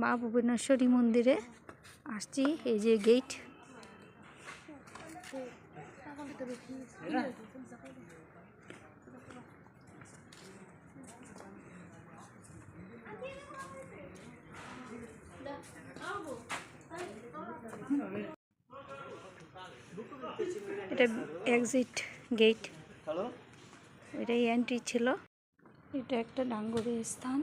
মা ভুবনেশ্বরী মন্দিরে আসছি। এই যে গেট, এটা এক্সিট গেট, এটাই এন্ট্রি ছিল। এটা একটা ডাঙ্গরি স্থান।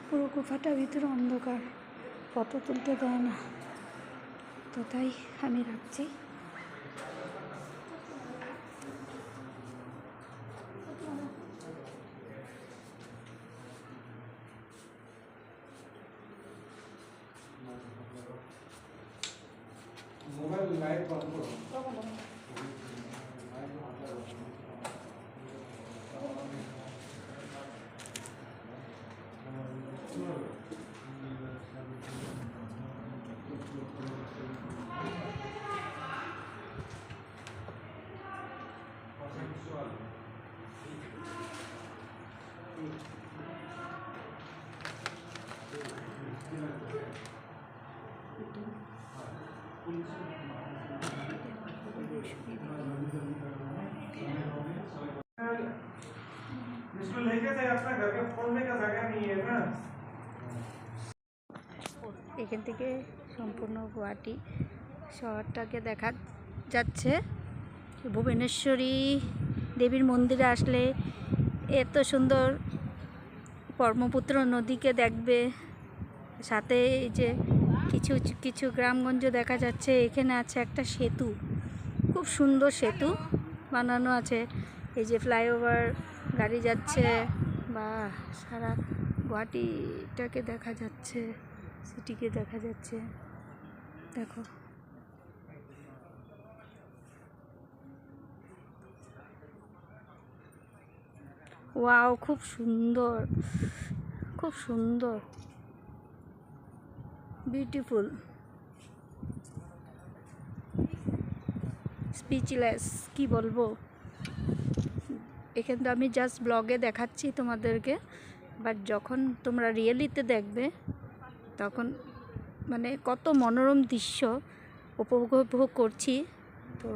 পুরো গুফাটার ভিতরে অন্ধকার, ফটো তুলতে দেয় না, তো তাই আমি রাখছি। মোবাইল লাইট বন্ধ করো। इसको लेके जाए अपना घर के फोड़ने का जगह नहीं है ना। এখান থেকে সম্পূর্ণ গুয়াহাটি শহরটাকে দেখা যাচ্ছে। ভুবনেশ্বরী দেবীর মন্দিরে আসলে এত সুন্দর ব্রহ্মপুত্র নদীকে দেখবে, সাথে এই যে কিছু কিছু গ্রামগঞ্জ দেখা যাচ্ছে। এখানে আছে একটা সেতু, খুব সুন্দর সেতু বানানো আছে। এই যে ফ্লাইওভার গাড়ি যাচ্ছে, বা সারা গুয়াহাটিটাকে দেখা যাচ্ছে, সিটিকে দেখা যাচ্ছে। দেখো, ওয়াও, খুব সুন্দর, খুব সুন্দর, বিউটিফুল, স্পিচলেস, কি বলবো। এখানে তো আমি জাস্ট ব্লগে দেখাচ্ছি তোমাদেরকে, বাট যখন তোমরা রিয়েলিতে দেখবে তখন মানে কত মনোরম দৃশ্য উপভোগ করছি। তো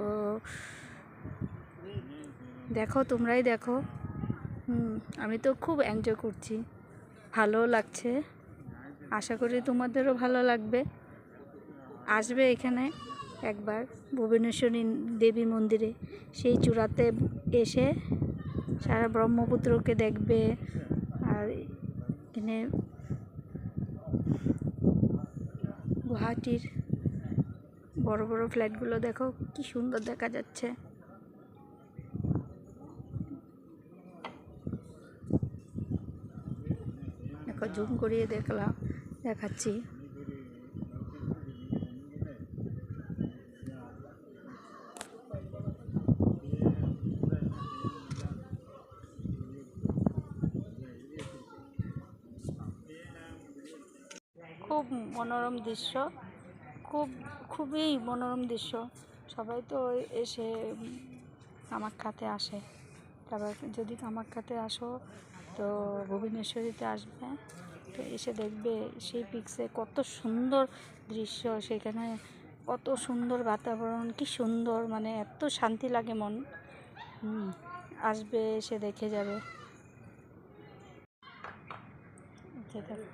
দেখো, তোমরাই দেখো। আমি তো খুব এনজয় করছি, ভালো লাগছে। আশা করি তোমাদেরও ভালো লাগবে। আসবে এখানে একবার ভুবনেশ্বরী দেবী মন্দিরে, সেই চূড়াতে এসে সারা ব্রহ্মপুত্রকে দেখবে। আর এখানে গুয়াহাটির বড় বড় ফ্ল্যাটগুলো দেখো, কি সুন্দর দেখা যাচ্ছে। দেখো, জুম করিয়ে দেখাচ্ছি। খুব মনোরম দৃশ্য, খুবই মনোরম দৃশ্য। সবাই তো এসে কামাখ্যাতে আসে। তারপর যদি কামাখ্যাতে আসো তো ভুবনেশ্বরীতে আসবে, তো এসে দেখবে সেই পিক্সে কত সুন্দর দৃশ্য, সেখানে কত সুন্দর বাতাবরণ, কি সুন্দর, মানে এত শান্তি লাগে মন। আসবে, এসে দেখে যাবে।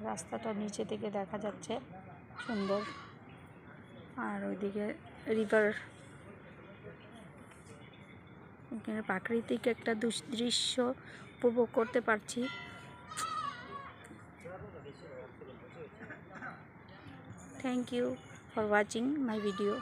রাস্তাটা নিচে থেকে দেখা যাচ্ছে, সুন্দর। আর ওইদিকে রিভার, এখানে প্রাকৃতিক একটা দৃশ্য উপভোগ করতে পারছি। Thank you for watching my video.